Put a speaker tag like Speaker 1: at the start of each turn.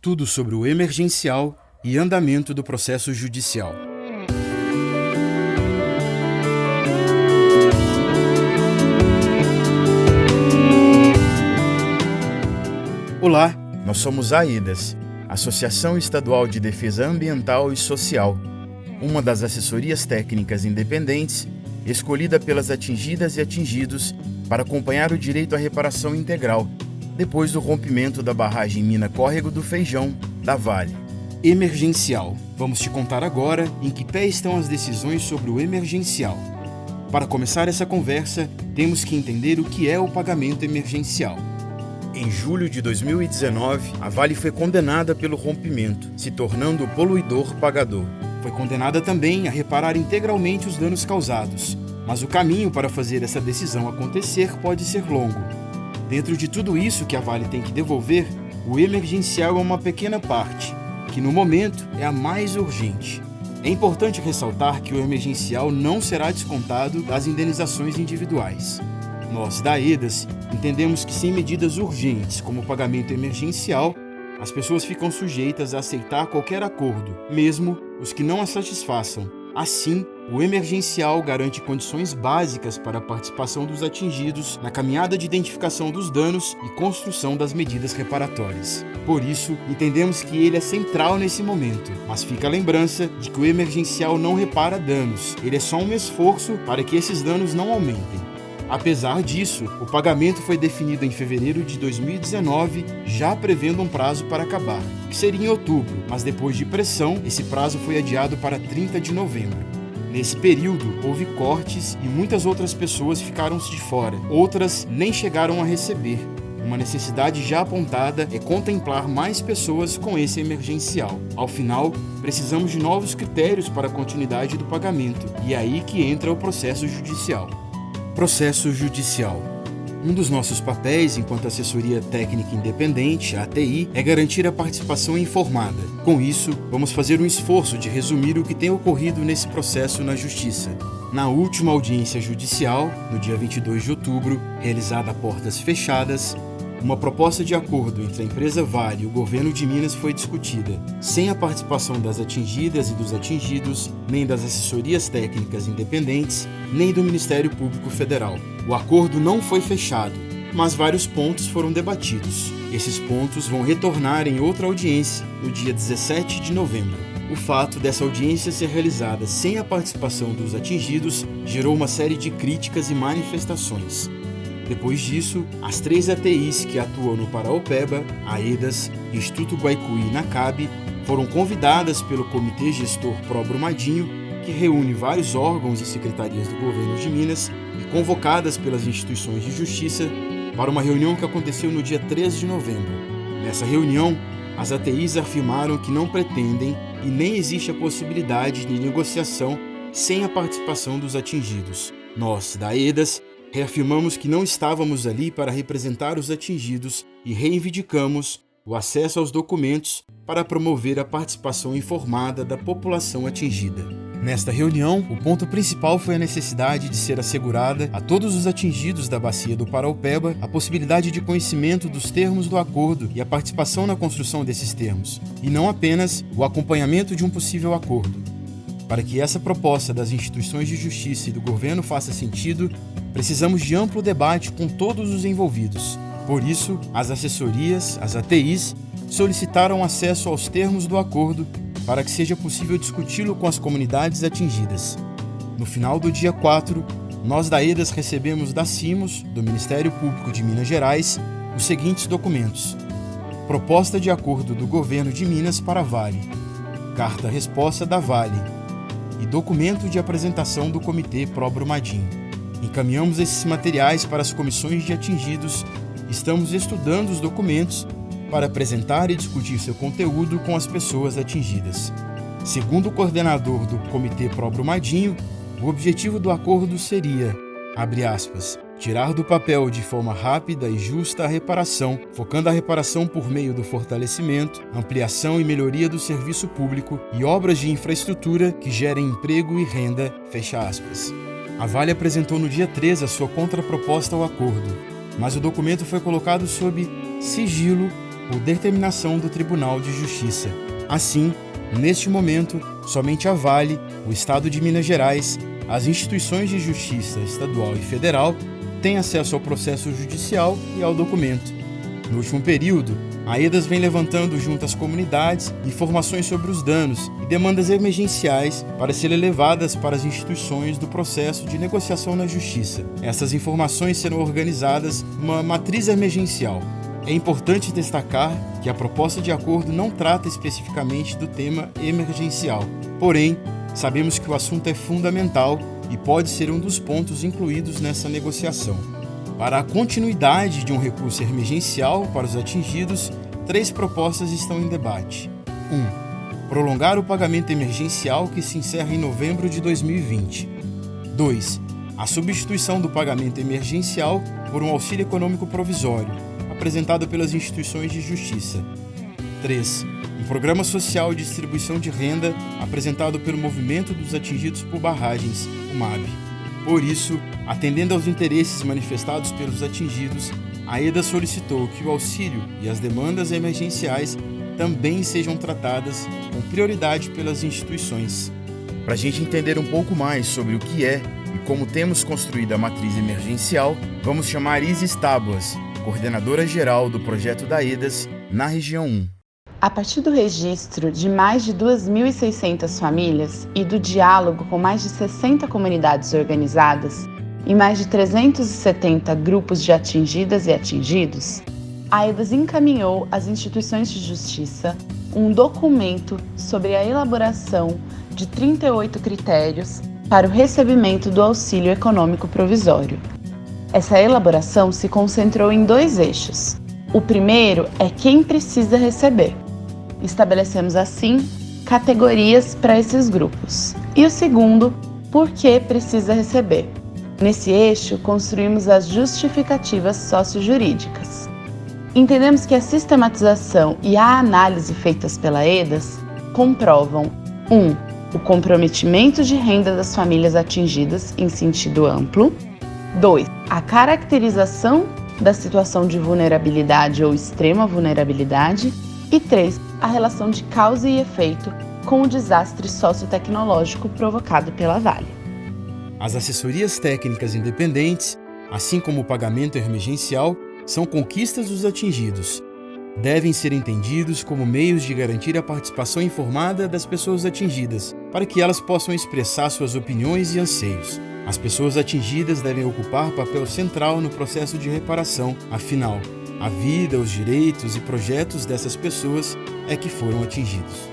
Speaker 1: Tudo sobre o emergencial e andamento do processo judicial. Olá, nós somos a AEDAS, Associação Estadual de Defesa Ambiental e Social, uma das assessorias técnicas independentes escolhida pelas atingidas e atingidos para acompanhar o direito à reparação integral depois do rompimento da barragem Mina Córrego do Feijão, da Vale. Emergencial. Vamos te contar agora em que pé estão as decisões sobre o emergencial. Para começar essa conversa, temos que entender o que é o pagamento emergencial. Em julho de 2019, a Vale foi condenada pelo rompimento, se tornando o poluidor pagador. Foi condenada também a reparar integralmente os danos causados, mas o caminho para fazer essa decisão acontecer pode ser longo. Dentro de tudo isso que a Vale tem que devolver, o emergencial é uma pequena parte, que no momento é a mais urgente. É importante ressaltar que o emergencial não será descontado das indenizações individuais. Nós, da AEDAS, entendemos que sem medidas urgentes como o pagamento emergencial, as pessoas ficam sujeitas a aceitar qualquer acordo, mesmo os que não a satisfaçam. Assim, o emergencial garante condições básicas para a participação dos atingidos na caminhada de identificação dos danos e construção das medidas reparatórias. Por isso, entendemos que ele é central nesse momento, mas fica a lembrança de que o emergencial não repara danos, ele é só um esforço para que esses danos não aumentem. Apesar disso, o pagamento foi definido em fevereiro de 2019, já prevendo um prazo para acabar, que seria em outubro, mas depois de pressão, esse prazo foi adiado para 30 de novembro. Nesse período, houve cortes e muitas outras pessoas ficaram-se de fora, outras nem chegaram a receber. Uma necessidade já apontada é contemplar mais pessoas com esse emergencial. Ao final, precisamos de novos critérios para a continuidade do pagamento, e é aí que entra o processo judicial. Processo judicial. Um dos nossos papéis enquanto assessoria técnica independente, a ATI, é garantir a participação informada. Com isso, vamos fazer um esforço de resumir o que tem ocorrido nesse processo na Justiça. Na última audiência judicial, no dia 22 de outubro, realizada a portas fechadas, uma proposta de acordo entre a empresa Vale e o governo de Minas foi discutida, sem a participação das atingidas e dos atingidos, nem das assessorias técnicas independentes, nem do Ministério Público Federal. O acordo não foi fechado, mas vários pontos foram debatidos. Esses pontos vão retornar em outra audiência, no dia 17 de novembro. O fato dessa audiência ser realizada sem a participação dos atingidos gerou uma série de críticas e manifestações. Depois disso, as 3 ATIs que atuam no Paraopeba, AEDAS, Instituto Guaicuí e NACAB, foram convidadas pelo Comitê Gestor Pro Brumadinho, que reúne vários órgãos e secretarias do governo de Minas, e convocadas pelas instituições de justiça para uma reunião que aconteceu no dia 3 de novembro. Nessa reunião, as ATIs afirmaram que não pretendem e nem existe a possibilidade de negociação sem a participação dos atingidos. Nós, da AEDAS, reafirmamos que não estávamos ali para representar os atingidos e reivindicamos o acesso aos documentos para promover a participação informada da população atingida. Nesta reunião, o ponto principal foi a necessidade de ser assegurada a todos os atingidos da bacia do Paraopeba a possibilidade de conhecimento dos termos do acordo e a participação na construção desses termos, e não apenas o acompanhamento de um possível acordo. Para que essa proposta das instituições de justiça e do governo faça sentido, precisamos de amplo debate com todos os envolvidos. Por isso, as assessorias, as ATIs, solicitaram acesso aos termos do acordo para que seja possível discuti-lo com as comunidades atingidas. No final do dia 4, nós da AEDAS recebemos da CIMOS, do Ministério Público de Minas Gerais, os seguintes documentos: Proposta de acordo do Governo de Minas para a Vale, Carta-resposta da Vale e documento de apresentação do Comitê Pro Brumadinho. Encaminhamos esses materiais para as comissões de atingidos e estamos estudando os documentos para apresentar e discutir seu conteúdo com as pessoas atingidas. Segundo o coordenador do Comitê Pro Brumadinho, o objetivo do acordo seria, abre aspas, tirar do papel de forma rápida e justa a reparação, focando a reparação por meio do fortalecimento, ampliação e melhoria do serviço público e obras de infraestrutura que gerem emprego e renda, fecha aspas. A Vale apresentou no dia 3 a sua contraproposta ao acordo, mas o documento foi colocado sob sigilo por determinação do Tribunal de Justiça. Assim, neste momento, somente a Vale, o Estado de Minas Gerais, as instituições de justiça estadual e federal têm acesso ao processo judicial e ao documento. No último período, a EDAS vem levantando junto às comunidades informações sobre os danos e demandas emergenciais para serem levadas para as instituições do processo de negociação na Justiça. Essas informações serão organizadas numa matriz emergencial. É importante destacar que a proposta de acordo não trata especificamente do tema emergencial. Porém, sabemos que o assunto é fundamental e pode ser um dos pontos incluídos nessa negociação. Para a continuidade de um recurso emergencial para os atingidos, 3 propostas estão em debate. 1. Prolongar o pagamento emergencial que se encerra em novembro de 2020. 2. A substituição do pagamento emergencial por um auxílio econômico provisório, apresentado pelas instituições de justiça. 3. Um programa social de distribuição de renda apresentado pelo Movimento dos Atingidos por Barragens, o MAB. Por isso, atendendo aos interesses manifestados pelos atingidos, a EDA solicitou que o auxílio e as demandas emergenciais também sejam tratadas com prioridade pelas instituições. Para a gente entender um pouco mais sobre o que é e como temos construído a matriz emergencial, vamos chamar Isis Tábuas, coordenadora geral do projeto da EDAS na região 1.
Speaker 2: A partir do registro de mais de 2.600 famílias e do diálogo com mais de 60 comunidades organizadas e mais de 370 grupos de atingidas e atingidos, a EDAS encaminhou às instituições de justiça um documento sobre a elaboração de 38 critérios para o recebimento do auxílio econômico provisório. Essa elaboração se concentrou em 2 eixos. O primeiro é quem precisa receber. Estabelecemos, assim, categorias para esses grupos. E o segundo, por que precisa receber. Nesse eixo, construímos as justificativas sociojurídicas. Entendemos que a sistematização e a análise feitas pela EDAS comprovam 1. O comprometimento de renda das famílias atingidas em sentido amplo. 2. A caracterização da situação de vulnerabilidade ou extrema vulnerabilidade. E 3. A relação de causa e efeito com o desastre sociotecnológico provocado pela Vale.
Speaker 1: As assessorias técnicas independentes, assim como o pagamento emergencial, são conquistas dos atingidos. Devem ser entendidos como meios de garantir a participação informada das pessoas atingidas, para que elas possam expressar suas opiniões e anseios. As pessoas atingidas devem ocupar papel central no processo de reparação, afinal, a vida, os direitos e projetos dessas pessoas é que foram atingidos.